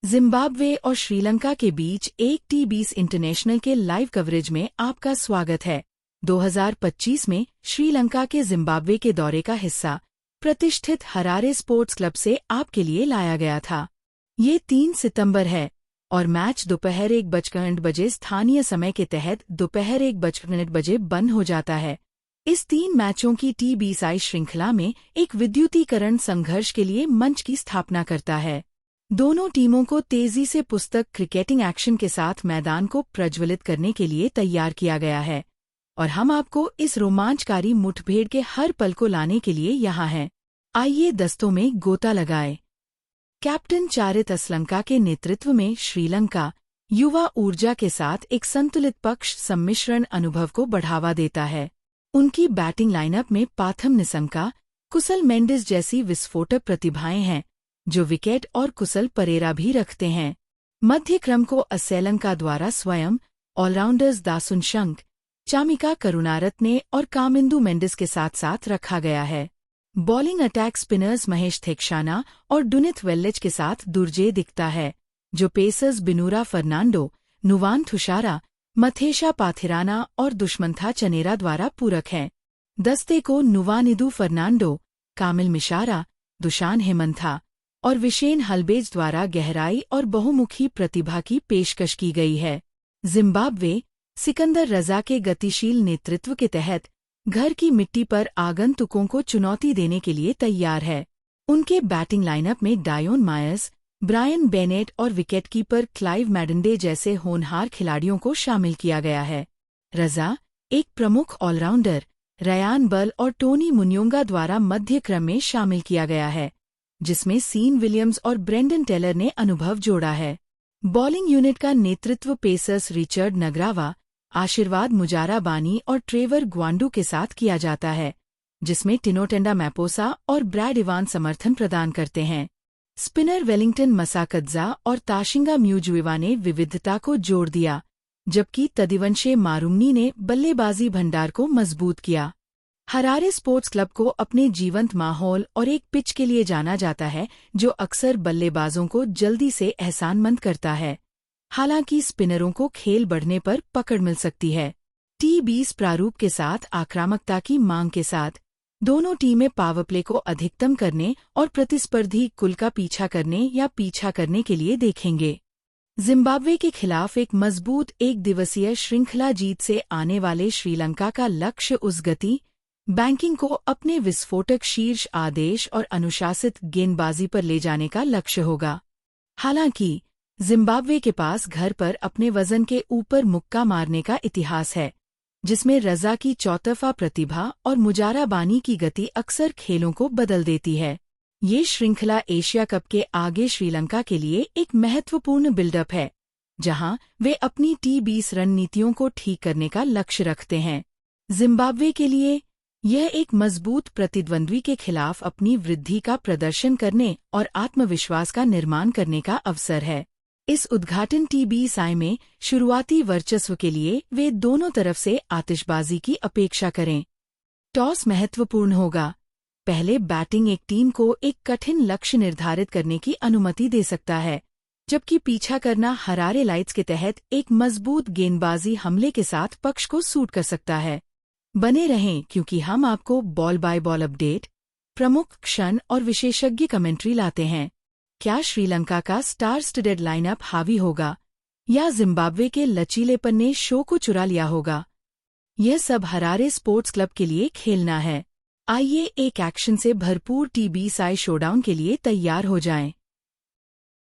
Zimbabwe और श्रीलंका के बीच एक T20 इंटरनेशनल के लाइव कवरेज में आपका स्वागत है। 2025 में श्रीलंका के जिम्बाब्वे के दौरे का हिस्सा प्रतिष्ठित हरारे स्पोर्ट्स क्लब से आपके लिए लाया गया था। ये 3 सितंबर है और मैच दोपहर 1:08 स्थानीय समय के तहत दोपहर 1:08 बंद हो जाता है। इस 3 मैचों की T20 श्रृंखला में एक विद्युतीकरण संघर्ष के लिए मंच की स्थापना करता है। दोनों टीमों को तेजी से पुस्तक क्रिकेटिंग एक्शन के साथ मैदान को प्रज्वलित करने के लिए तैयार किया गया है और हम आपको इस रोमांचकारी मुठभेड़ के हर पल को लाने के लिए यहाँ हैं। आइए दस्तों में गोता लगाएं। कैप्टन चारित असलंका के नेतृत्व में श्रीलंका युवा ऊर्जा के साथ एक संतुलित पक्ष सम्मिश्रण अनुभव को बढ़ावा देता है। उनकी बैटिंग लाइनअप में पाथम निसंका, कुशल मेंडिस जैसी विस्फोटक प्रतिभाएं हैं जो विकेट और कुशल परेरा भी रखते हैं। मध्य क्रम को असैलंका द्वारा स्वयं ऑलराउंडर्स दासुन शंक, चामिका करुणारत्ने और कामिंदु मेंडिस के साथ साथ रखा गया है। बॉलिंग अटैक स्पिनर्स महेश थेक्शाना और डुनिथ वेल्लेज के साथ दुर्जय दिखता है, जो पेसर्स बिनूरा फर्नांडो, नुवान थुशारा, मथेशा पाथिराना और दुष्मंथा चनेरा द्वारा पूरक हैं। दस्ते को नुवानिदु फर्नांडो, कामिल मिशारा, दुशान हेमंथा और विशेन हल्बेज द्वारा गहराई और बहुमुखी प्रतिभा की पेशकश की गई है। जिम्बाब्वे सिकंदर रजा के गतिशील नेतृत्व के तहत घर की मिट्टी पर आगंतुकों को चुनौती देने के लिए तैयार है। उनके बैटिंग लाइनअप में डायोन मायर्स, ब्रायन बेनेट और विकेटकीपर क्लाइव मैडेंडे जैसे होनहार खिलाड़ियों को शामिल किया गया है। रजा एक प्रमुख ऑलराउंडर रयान बल और टोनी मुन्योंगा द्वारा मध्य क्रम में शामिल किया गया है, जिसमें सीन विलियम्स और ब्रेंडन टेलर ने अनुभव जोड़ा है। बॉलिंग यूनिट का नेतृत्व पेसर्स रिचर्ड नगरावा, आशीर्वाद मुजारा बानी और ट्रेवर ग्वांडू के साथ किया जाता है, जिसमें टिनोटेंडा मैपोसा और ब्रैड इवान समर्थन प्रदान करते हैं। स्पिनर वेलिंगटन मसाकद्जा और ताशिंगा म्यूजुइवा ने विविधता को जोड़ दिया, जबकि तदिवंशे मारुमनी ने बल्लेबाजी भंडार को मजबूत किया। हरारे स्पोर्ट्स क्लब को अपने जीवंत माहौल और एक पिच के लिए जाना जाता है जो अक्सर बल्लेबाजों को जल्दी से एहसानमंद करता है। हालांकि स्पिनरों को खेल बढ़ने पर पकड़ मिल सकती है। T20 प्रारूप के साथ आक्रामकता की मांग के साथ दोनों टीमें पावर प्ले को अधिकतम करने और प्रतिस्पर्धी कुल का पीछा करने के लिए देखेंगे। जिम्बाब्वे के खिलाफ एक मजबूत एक दिवसीय श्रृंखला जीत से आने वाले श्रीलंका का लक्ष्य उस गति बैंकिंग को अपने विस्फोटक शीर्ष आदेश और अनुशासित गेंदबाजी पर ले जाने का लक्ष्य होगा। हालांकि जिम्बाब्वे के पास घर पर अपने वजन के ऊपर मुक्का मारने का इतिहास है, जिसमें रजा की चौतरफा प्रतिभा और मुजारा बानी की गति अक्सर खेलों को बदल देती है। ये श्रृंखला एशिया कप के आगे श्रीलंका के लिए एक महत्वपूर्ण बिल्डअप है, जहां वे अपनी T20 रणनीतियों को ठीक करने का लक्ष्य रखते हैं। जिम्बाब्वे के लिए यह एक मजबूत प्रतिद्वंद्वी के खिलाफ अपनी वृद्धि का प्रदर्शन करने और आत्मविश्वास का निर्माण करने का अवसर है। इस उद्घाटन T20 में शुरुआती वर्चस्व के लिए वे दोनों तरफ से आतिशबाजी की अपेक्षा करें। टॉस महत्वपूर्ण होगा। पहले बैटिंग एक टीम को एक कठिन लक्ष्य निर्धारित करने की अनुमति दे सकता है, जबकि पीछा करना हरारे लाइट्स के तहत एक मजबूत गेंदबाजी हमले के साथ पक्ष को सूट कर सकता है। बने रहें, क्योंकि हम आपको बॉल बाय बॉल अपडेट, प्रमुख क्षण और विशेषज्ञ कमेंट्री लाते हैं। क्या श्रीलंका का स्टार स्टडेड लाइनअप हावी होगा या जिम्बाब्वे के लचीलेपन ने शो को चुरा लिया होगा? यह सब हरारे स्पोर्ट्स क्लब के लिए खेलना है। आइए एक एक्शन से भरपूर T20 शोडाउन के लिए तैयार हो जाएं।